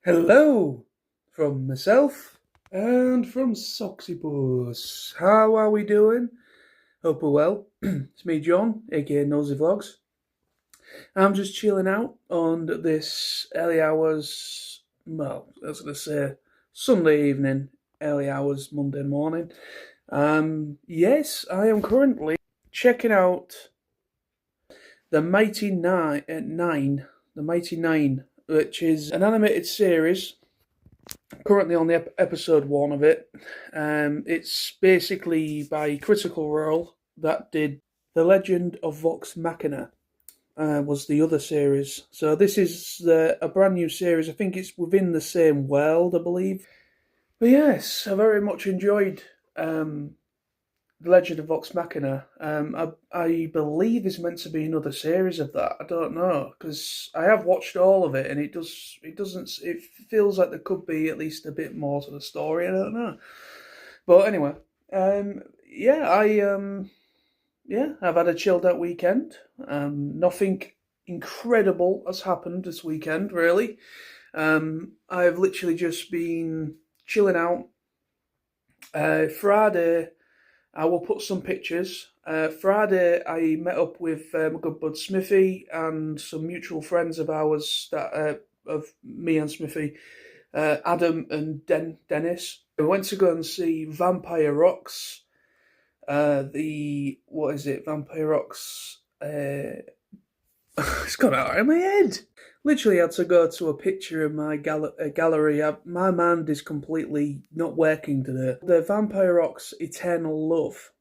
Hello from myself and from Soxypus. How are we doing? Hope we're well. It's me, John, aka Nosy Vlogs. I'm just chilling out on this early hours, well, I was going to say Sunday evening, early hours, Monday morning. Yes, I am currently checking out the Mighty the Mighty Nine, which is an animated series currently on the episode 1 of it. It's basically by Critical Role that did The Legend of Vox Machina. Was the other series. So this is a brand new series. I think it's within the same world, I believe. But yes, I very much enjoyed The Legend of Vox Machina. I believe there's meant to be another series of that. I don't know, because I have watched all of it, and it feels like there could be at least a bit more to the story. I don't know. But anyway, yeah, I've had a chilled out weekend. Nothing incredible has happened this weekend, really. I've literally just been chilling out. Friday, I will put some pictures. Friday, I met up with my good bud Smithy and some mutual friends of ours of me and Smithy, Adam and Dennis. We went to go and see Vampire Rocks. Vampire Rocks. It's gone out of my head. Literally had to go to a picture in my gallery. My mind is completely not working today. The Vampire Rocks Eternal Love.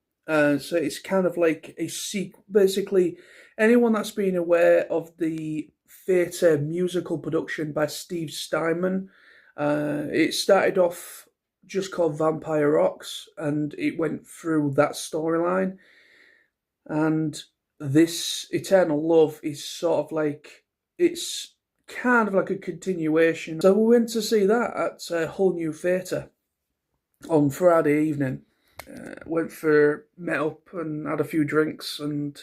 So it's kind of like a sequel. Basically, anyone that's been aware of the theatre musical production by Steinman, it started off just called Vampire Rocks, and it went through that storyline. And this Eternal Love is sort of like, it's kind of like a continuation. So we went to see that at Hull New Theatre on Friday evening. Met up and had a few drinks, and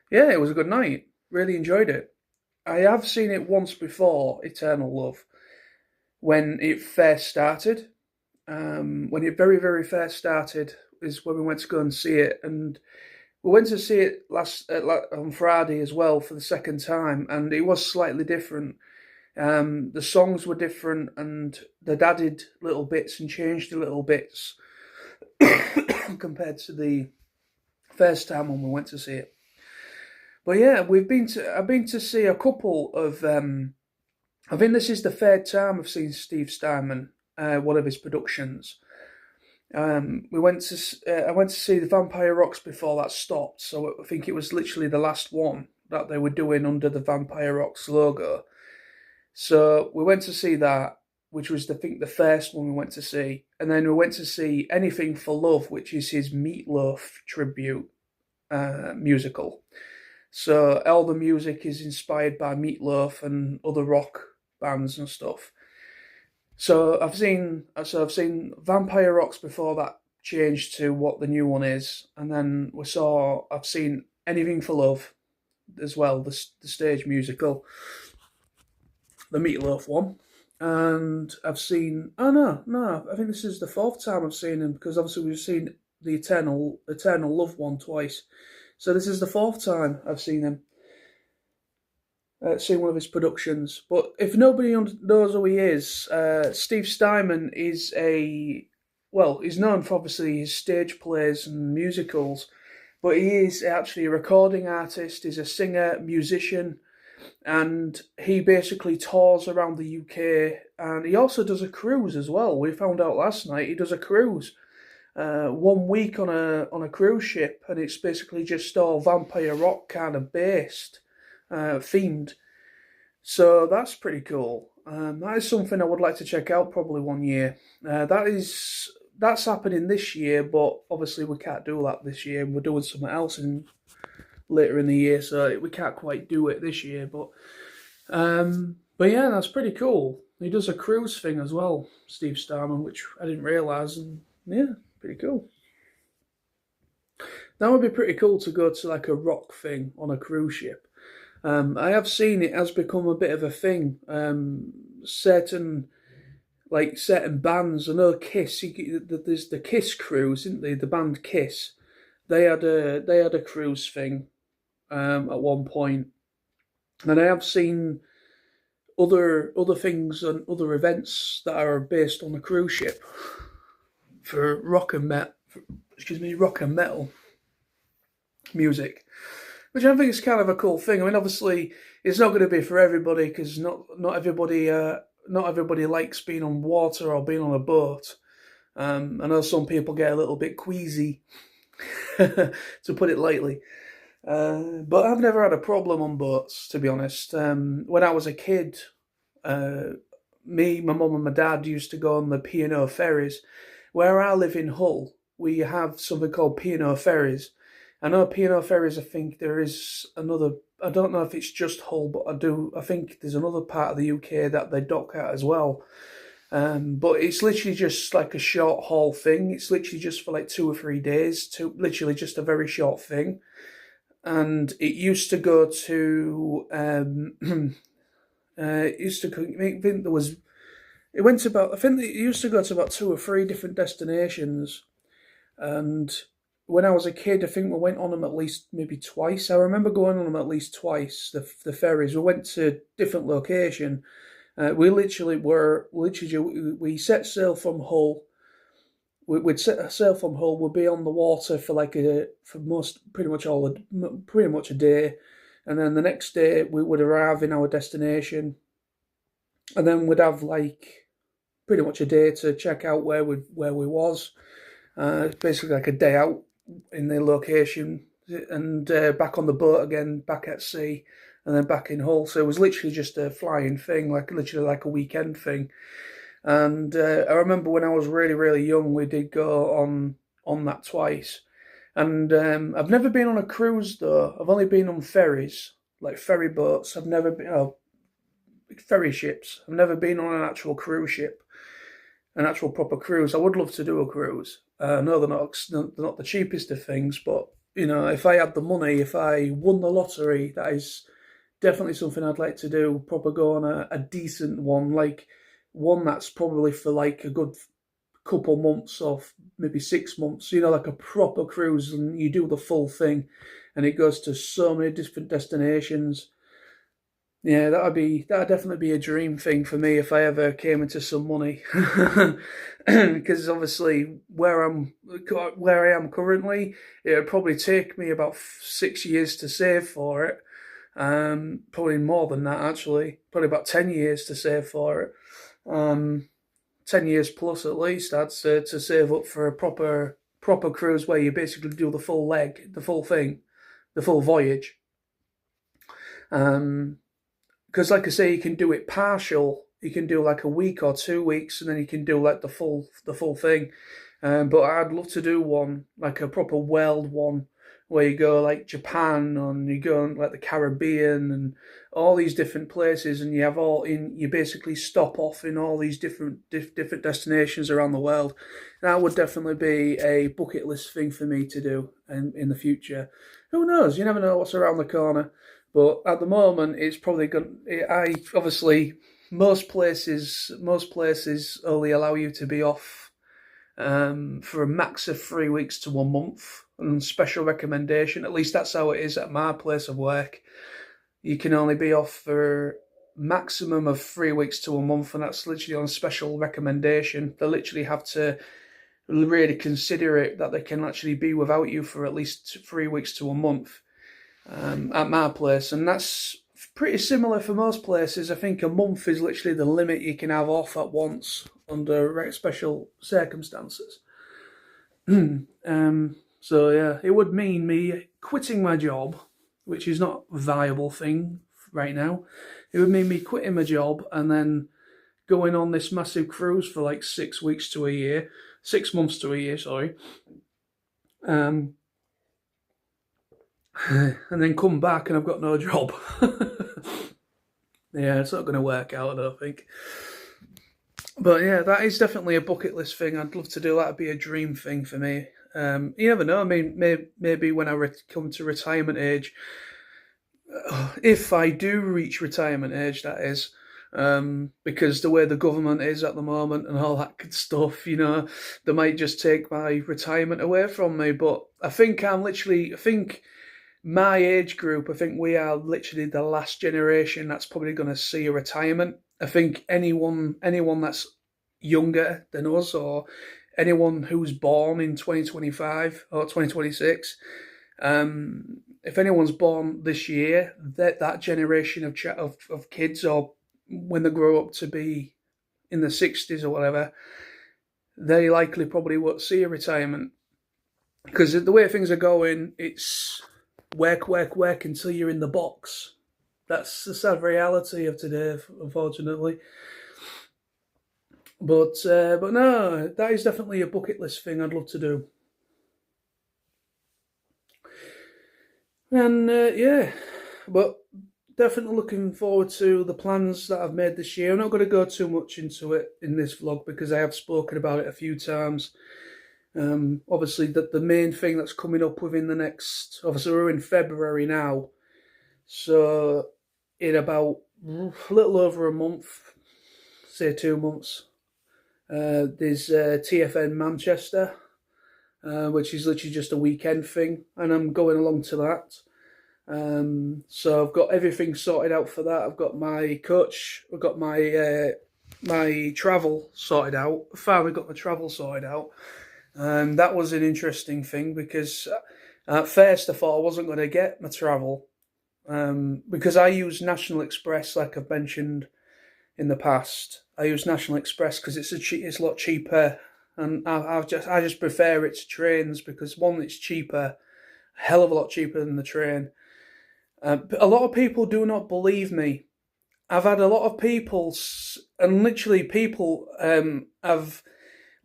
yeah, it was a good night. Really enjoyed it. I have seen it once before, Eternal Love, when it first started. When it very, very first started is when we went to go and see it, and we went to see it on Friday as well for the second time, and it was slightly different. The songs were different, and they'd added little bits and changed the little bits compared to the first time when we went to see it. But yeah, I've been to see a couple of. I think this is the third time I've seen Steve Steinman, one of his productions. I went to see the Vampire Rocks before that stopped, so I think it was literally the last one that they were doing under the Vampire Rocks logo. So we went to see that, which was the first one we went to see, and then we went to see Anything for Love, which is his Meatloaf tribute musical. So all the music is inspired by Meatloaf and other rock bands and stuff. So I've seen Vampire Rocks before that changed to what the new one is, and then I've seen Anything for Love as well, the stage musical, the Meatloaf one, and I've seen I think this is the fourth time I've seen him, because obviously we've seen the Eternal Love one twice, so this is the fourth time I've seen him. Seen one of his productions. But if nobody knows who he is, Steve Steinman is he's known for obviously his stage plays and musicals, but he is actually a recording artist, he's a singer, musician, and he basically tours around the UK, and he also does a cruise as well. We found out last night he does a cruise. 1 week on a cruise ship, and it's basically just all vampire rock kind of based. Themed. So that's pretty cool. That is something I would like to check out probably one year. That's happening this year, but obviously we can't do that this year. We're doing something else later in the year, so we can't quite do it this year. But yeah, that's pretty cool. He does a cruise thing as well, Steve Starman, which I didn't realise, and yeah, pretty cool. That would be pretty cool to go to like a rock thing on a cruise ship. I have seen it has become a bit of a thing. Certain like certain bands. I know Kiss. There's the Kiss cruise, isn't they? The band Kiss. They had a cruise thing at one point, and I have seen other things and other events that are based on a cruise ship for rock and metal music, which I think is kind of a cool thing. I mean, obviously, it's not going to be for everybody because not everybody likes being on water or being on a boat. I know some people get a little bit queasy, to put it lightly. But I've never had a problem on boats, to be honest. When I was a kid, me, my mum, and my dad used to go on the P&O ferries. Where I live in Hull, we have something called P&O ferries. I know P&O ferries. I think there is another. I don't know if it's just Hull, but I think there's another part of the UK that they dock at as well. But it's literally just like a short haul thing. It's literally just for like 2 or 3 days. Literally just a very short thing. And it used to go to. It used to. I think there was. It went about. I think it used to go to about 2 or 3 different destinations, and when I was a kid, I think we went on them at least maybe twice. I remember going on them at least twice. The ferries. We went to different location. We set sail from Hull. We'd set sail from Hull. We'd be on the water for pretty much a day, and then the next day we would arrive in our destination, and then we'd have like pretty much a day to check out where we was. Basically like a day out in the location, and back on the boat again, back at sea, and then back in Hull. So it was literally just a flying thing, literally like a weekend thing. And I remember when I was really, really young, we did go on that twice. And I've never been on a cruise though. I've only been on ferries, like ferry boats. I've never been ferry ships. I've never been on an actual cruise ship, an actual proper cruise. I would love to do a cruise. No, they're not the cheapest of things, but if I had the money, if I won the lottery, that is definitely something I'd like to do. Proper go on a decent one, like one that's probably for like a good couple months or maybe 6 months. Like a proper cruise, and you do the full thing, and it goes to so many different destinations. Yeah, that'd definitely be a dream thing for me if I ever came into some money, because obviously where I am currently, it would probably take me about 6 years to save for it. Probably more than that actually, probably about 10 years to save for it. 10 years plus at least, I'd say, to save up for a proper cruise where you basically do the full leg, the full thing, the full voyage. Because like I say, you can do it partial. You can do like a week or 2 weeks, and then you can do like the full thing. But I'd love to do one, like a proper world one, where you go like Japan, and you go like the Caribbean and all these different places, and you basically stop off in all these different destinations around the world. That would definitely be a bucket list thing for me to do in the future. Who knows? You never know what's around the corner. But at the moment, it's probably going. Obviously most places only allow you to be off for a max of 3 weeks to 1 month, and special recommendation. At least that's how it is at my place of work. You can only be off for maximum of 3 weeks to 1 month, and that's literally on special recommendation. They literally have to really consider it that they can actually be without you for at least 3 weeks to 1 month. At my place, and that's pretty similar for most places. I think a month is literally the limit you can have off at once under special circumstances. So yeah, it would mean me quitting my job, which is not a viable thing right now. It would mean me quitting my job and then going on this massive cruise for like 6 weeks to a year, 6 months to a year, sorry. And then come back and I've got no job. Yeah, it's not going to work out, I don't think. But yeah, that is definitely a bucket list thing. I'd love to do that. It'd be a dream thing for me. You never know. I mean, maybe when I come to retirement age, if I do reach retirement age, that is, because the way the government is at the moment and all that good stuff, they might just take my retirement away from me. But I think I think my age group, I think we are literally the last generation that's probably going to see a retirement. I think anyone that's younger than us, or anyone who's born in 2025 or 2026, if anyone's born this year, that generation of kids, or when they grow up to be in the 60s or whatever, they likely probably won't see a retirement, because the way things are going, it's work, work, work until you're in the box. That's the sad reality of today, unfortunately. But no, that is definitely a bucket list thing I'd love to do. And yeah, but definitely looking forward to the plans that I've made this year. I'm not going to go too much into it in this vlog because I have spoken about it a few times. Obviously, the main thing that's coming up within the next, obviously we're in February now, so in about a little over a month, say 2 months, there's TFN Manchester, which is literally just a weekend thing, and I'm going along to that. So I've got everything sorted out for that. I've got my coach, I've got my travel sorted out. I finally got my travel sorted out. That was an interesting thing because at first I thought I wasn't going to get my travel, because I use National Express, like I've mentioned in the past. I use National Express because it's a lot cheaper, and I just prefer it to trains because, one, it's cheaper, a hell of a lot cheaper than the train. A lot of people do not believe me. I've had a lot of people, and literally people have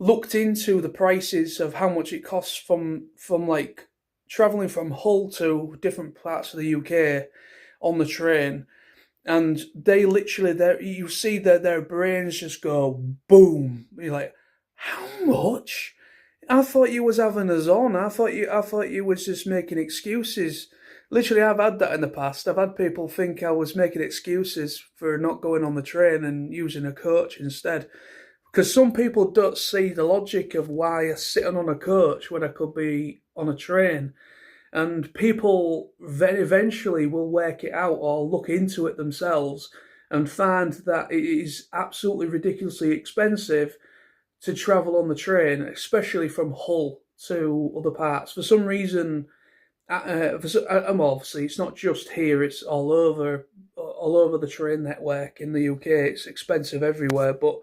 looked into the prices of how much it costs from like travelling from Hull to different parts of the UK on the train, and they literally, you see their brains just go boom. You're like, how much? I thought you was having us on. I thought you was just making excuses. Literally, I've had that in the past. I've had people think I was making excuses for not going on the train and using a coach instead. Because some people don't see the logic of why I'm sitting on a coach when I could be on a train. And people very eventually will work it out or look into it themselves and find that it is absolutely ridiculously expensive to travel on the train, especially from Hull to other parts. For some reason, obviously it's not just here; it's all over the train network in the UK. It's expensive everywhere, but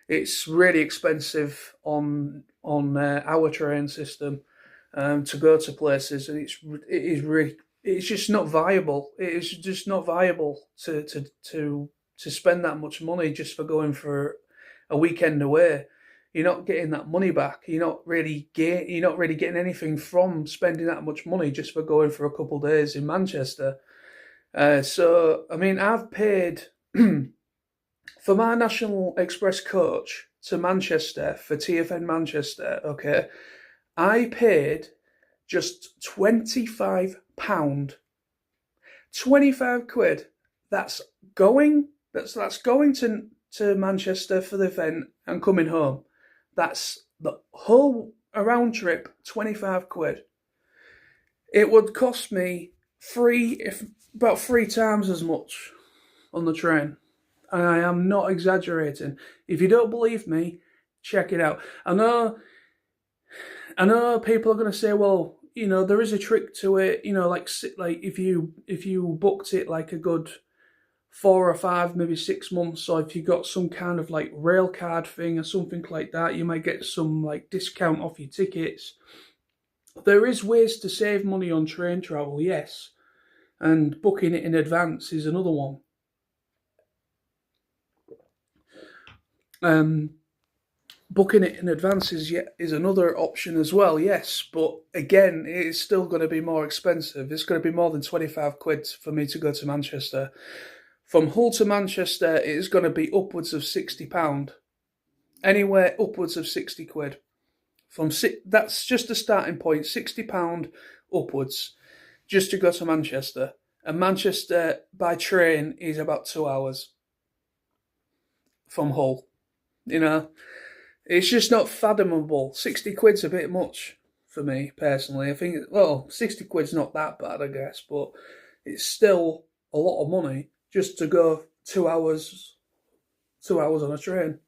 it's really expensive on our train system, to go to places, and it's just not viable. It is just not viable to spend that much money just for going for a weekend away. You're not getting that money back. You're not really getting anything from spending that much money just for going for a couple of days in Manchester. So I mean, I've paid for my National Express coach to Manchester for TFN Manchester. Okay, I paid just £25. 25 quid. That's going to Manchester for the event and coming home. That's the whole round trip, 25 quid. It would cost me about 3 times as much on the train. And I am not exaggerating. If you don't believe me, check it out. I know people are going to say, well, there is a trick to it. Like if you booked it like a good 4 or 5, maybe 6 months, or if you got some kind of like rail card thing or something like that, you might get some like discount off your tickets. There is ways to save money on train travel, yes, and booking it in advance is another one. Booking it in advance is another option as well, yes, but again, it's still going to be more expensive. It's going to be more than 25 quid for me to go to Manchester. From Hull to Manchester, it is going to be upwards of £60. Anywhere upwards of 60 quid. That's just a starting point, £60 upwards, just to go to Manchester. And Manchester by train is about 2 hours. from Hull. You know, it's just not fathomable. 60 quid's a bit much for me personally. I think, well, 60 quid's not that bad, I guess, but it's still a lot of money just to go 2 hours on a train.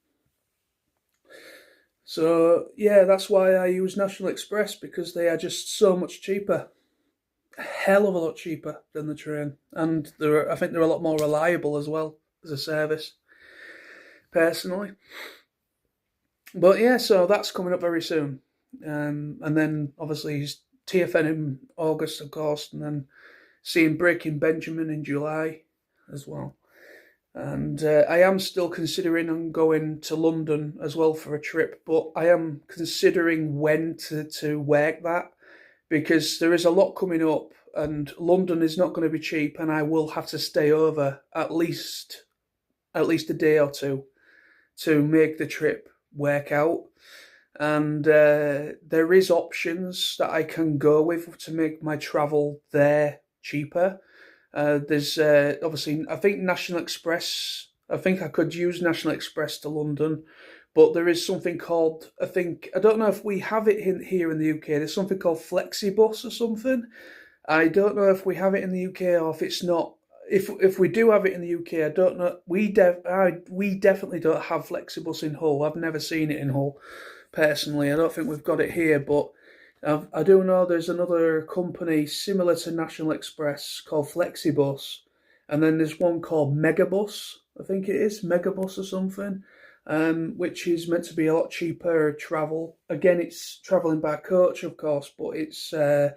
So yeah, that's why I use National Express, because they are just so much cheaper, a hell of a lot cheaper than the train, and I think they're a lot more reliable as well as a service, personally. But yeah, so that's coming up very soon, and then obviously TFN in August, of course, and then seeing Breaking Benjamin in July as well. And I am still considering on going to London as well for a trip, but I am considering when to work that, because there is a lot coming up, and London is not going to be cheap, and I will have to stay over at least a day or two to make the trip work out. And there is options that I can go with to make my travel there cheaper. There's obviously, I think National Express. I think I could use National Express to London, but there is something called, I don't know if we have it here in the UK. There's something called Flexibus or something. I don't know if we have it in the UK or if it's not. If we do have it in the UK, I don't know. We definitely don't have Flexibus in Hull. I've never seen it in Hull personally. I don't think we've got it here, but I do know there's another company similar to National Express called Flexibus, and then there's one called Megabus, I think it is, Megabus or something, which is meant to be a lot cheaper travel. Again, it's travelling by coach, of course, but it's a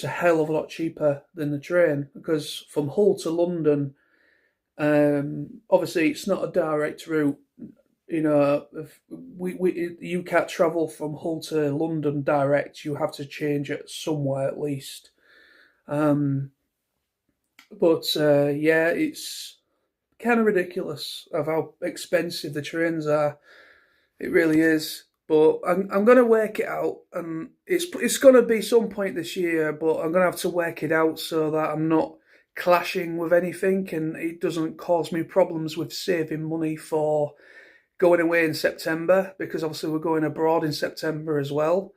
hell of a lot cheaper than the train, because from Hull to London, obviously it's not a direct route. You know, if you can't travel from Hull to London direct. You have to change it somewhere at least. Um, but yeah, it's kind of ridiculous of how expensive the trains are. It really is. But I'm going to work it out, and it's going to be some point this year. But I'm going to have to work it out so that I'm not clashing with anything, and it doesn't cause me problems with saving money for going away in September, because obviously we're going abroad in September as well.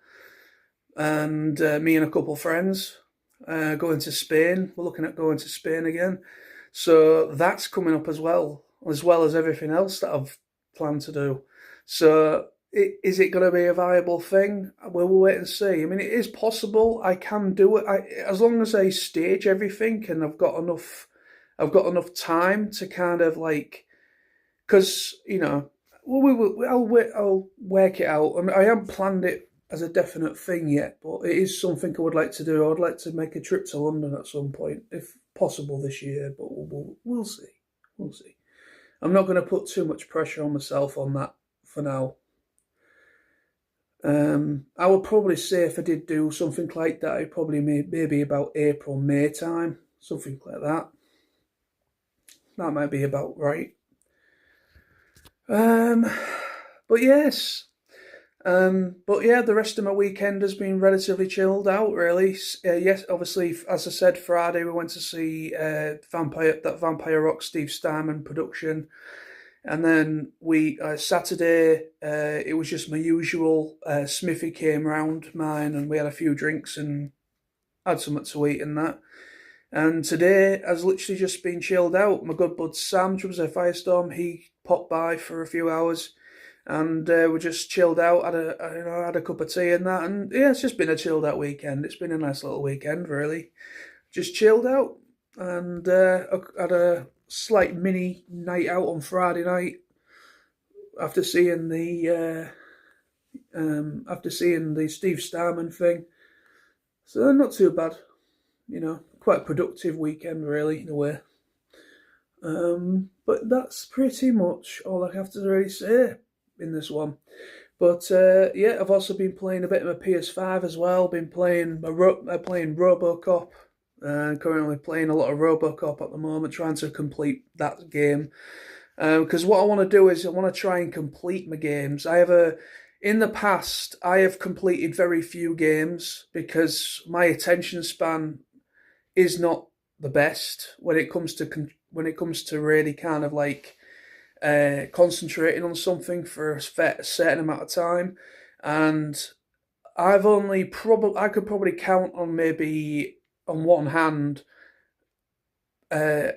And me and a couple of friends going to Spain. We're looking at going to Spain again. So that's coming up as well as everything else that I've planned to do. So is it going to be a viable thing? We'll wait and see. I mean, it is possible. I can do it as long as I stage everything and I've got enough time to kind of like, because I'll work it out. I mean, I haven't planned it as a definite thing yet, but it is something I would like to do. I would like to make a trip to London at some point, if possible this year, but we'll see. We'll see. I'm not going to put too much pressure on myself on that for now. I would probably say if I did do something like that, it probably maybe about April, May time, something like that. That might be about right. But yes. But yeah, the rest of my weekend has been relatively chilled out, really. Yes, obviously, as I said, Friday we went to see Vampire Rock Steve Steinman production, and then Saturday it was just my usual. Smithy came round mine, and we had a few drinks and had something to eat and that. And today has literally just been chilled out. My good bud Sam, which was a Firestorm, he popped by for a few hours, and we just chilled out. Had a cup of tea and that, and yeah, it's just been a chilled out weekend. It's been a nice little weekend, really. Just chilled out, and had a slight mini night out on Friday night after seeing the Steve Starman thing. So not too bad, quite productive weekend, really, in a way. But that's pretty much all I have to really say in this one. But yeah, I've also been playing a bit of my PS5 as well. Been playing playing RoboCop. Currently playing a lot of RoboCop at the moment, trying to complete that game. Because what I want to do is I want to try and complete my games. In the past, I have completed very few games because my attention span is not the best when it comes to really kind of like concentrating on something for a certain amount of time, and I could probably count on maybe on one hand uh,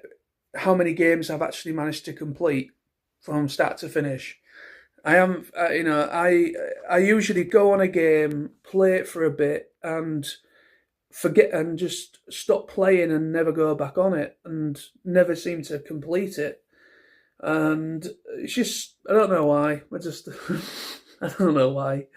how many games I've actually managed to complete from start to finish. I am, I usually go on a game, play it for a bit, and forget and just stop playing and never go back on it, and never seem to complete it. And it's just I don't know why. I just I don't know why.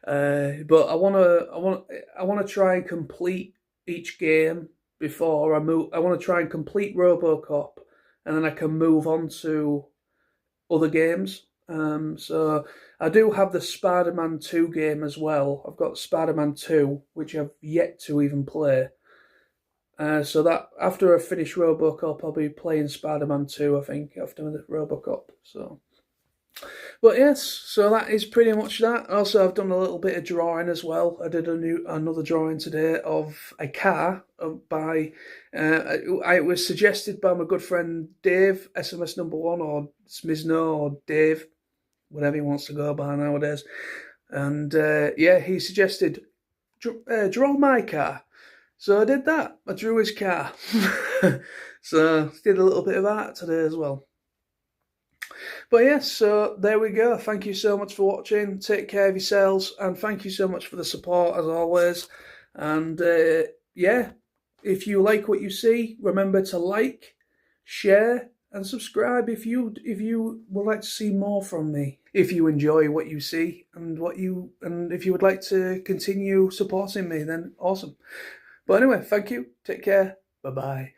But I wanna try and complete each game before I move. I want to try and complete RoboCop, and then I can move on to other games. So I do have the Spider-Man 2 game as well. I've got Spider-Man 2, which I've yet to even play. So that after I finish RoboCop, I'll be playing Spider-Man 2, I think, after the RoboCop. So, but yes, so that is pretty much that. Also, I've done a little bit of drawing as well. I did another drawing today of a car by. It was suggested by my good friend Dave, SMS number one, or Smizno, or Dave, whatever he wants to go by nowadays. And yeah, he suggested draw my car. So I did that. I drew his car. So did a little bit of that today as well. But yes, so there we go. Thank you so much for watching. Take care of yourselves, and thank you so much for the support as always. And yeah, if you like what you see, remember to like, share, and subscribe if you would like to see more from me. If you enjoy what you see and if you would like to continue supporting me, then awesome. But anyway, thank you. Take care. Bye bye.